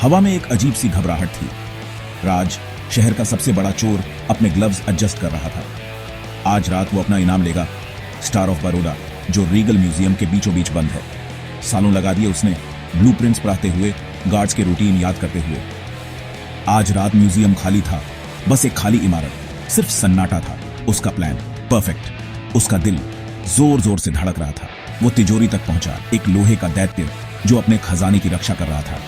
हवा में एक अजीब सी घबराहट थी। राज, शहर का सबसे बड़ा चोर, अपने ग्लव्स एडजस्ट कर रहा था। आज रात वो अपना इनाम लेगा, स्टार ऑफ बड़ौदा, जो रीगल म्यूजियम के बीचों बीच बंद है। सालों लगा दिए उसने ब्लूप्रिंट्स पढ़ाते हुए, गार्ड्स के रूटीन याद करते हुए। आज रात म्यूजियम खाली था, बस एक खाली इमारत, सिर्फ सन्नाटा था। उसका प्लान परफेक्ट। उसका दिल जोर जोर से धड़क रहा था। वो तिजोरी तक पहुंचा, एक लोहे का दैत्य जो अपने खजाने की रक्षा कर रहा था।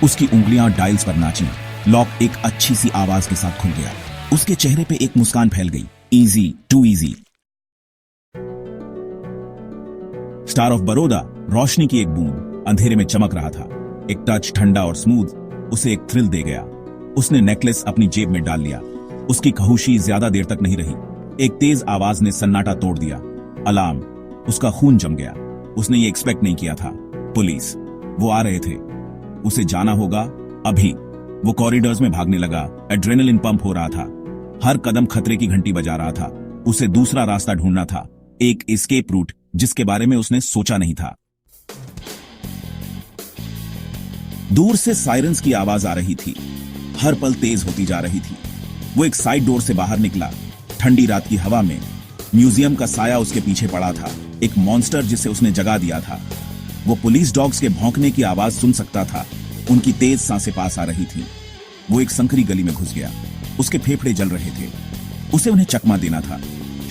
उसकी उंगलियां डायल्स पर नाची। लॉक एक अच्छी सी आवाज के साथ खुल गया। उसके चेहरे पे एक मुस्कान फैल गई। Easy, too easy. Star of Baroda रोशनी की एक बूंद अंधेरे में चमक रहा था। एक टच ठंडा और स्मूथ उसे एक थ्रिल दे गया। उसने नेकलेस अपनी जेब में डाल लिया। उसकी खामोशी ज्यादा देर तक नहीं रही। एक तेज आवाज ने सन्नाटा तोड़ दिया। अलार्म। उसका खून जम गया। उसने ये एक्सपेक्ट नहीं किया था। पुलिस, वो आ रहे थे। उसे जाना होगा अभी। वो कॉरिडोर्स में भागने लगा। एड्रेनलिन पंप हो रहा था। हर कदम खतरे की घंटी बजा रहा था। उसे दूसरा रास्ता ढूंढना था, एक एस्केप रूट जिसके बारे में उसने सोचा नहीं था। दूर से सायरन्स की आवाज आ रही थी। हर पल तेज होती जा रही थी। वो एक साइड डोर से बाहर निकला। ठंडी रात की हवा में म्यूजियम का साया उसके पीछे पड़ा था, एक मॉन्स्टर जिसे उसने जगा दिया था। वो पुलिस डॉग्स के भौंकने की आवाज सुन सकता था। उनकी तेज सांसें पास आ रही थी। वो एक संकरी गली में घुस गया। उसके फेफड़े जल रहे थे। उसे उन्हें चकमा देना था,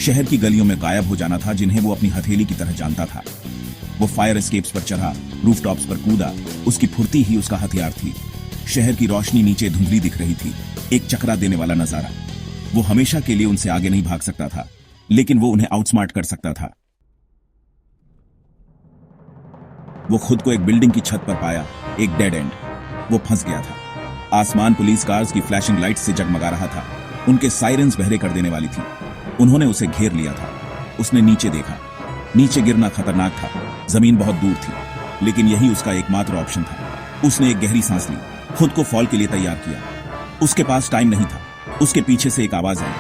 शहर की गलियों में गायब हो जाना था जिन्हें वो अपनी हथेली की तरह जानता था। वो फायर एस्केप्स पर चढ़ा, रूफटॉप्स पर कूदा। उसकी फुर्ती ही उसका हथियार थी। शहर की रोशनी नीचे धुंधली दिख रही थी, एक चकरा देने वाला नजारा। वो हमेशा के लिए उनसे आगे नहीं भाग सकता था, लेकिन वो उन्हें आउटस्मार्ट कर सकता था। वो खुद को एक बिल्डिंग की छत पर पाया, एक डेड एंड। वो फंस गया था। आसमान पुलिस कार्स की फ्लैशिंग लाइट्स से जगमगा रहा था। उनके सायरन्स बहरे कर देने वाली थी। उन्होंने उसे घेर लिया था। उसने नीचे देखा। नीचे गिरना खतरनाक था। जमीन बहुत दूर थी, लेकिन यही उसका एकमात्र ऑप्शन था। उसने एक गहरी सांस ली, खुद को फॉल के लिए तैयार किया। उसके पास टाइम नहीं था। उसके पीछे से एक आवाज आई,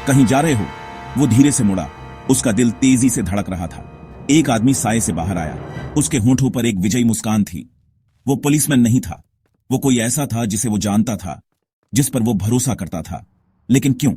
कहीं जा रहे हो? वो धीरे से मुड़ा। उसका दिल तेजी से धड़क रहा था। एक आदमी साए से बाहर आया। उसके होंठों पर एक विजयी मुस्कान थी। वो पुलिसमैन नहीं था। वो कोई ऐसा था जिसे वो जानता था, जिस पर वो भरोसा करता था। लेकिन क्यों?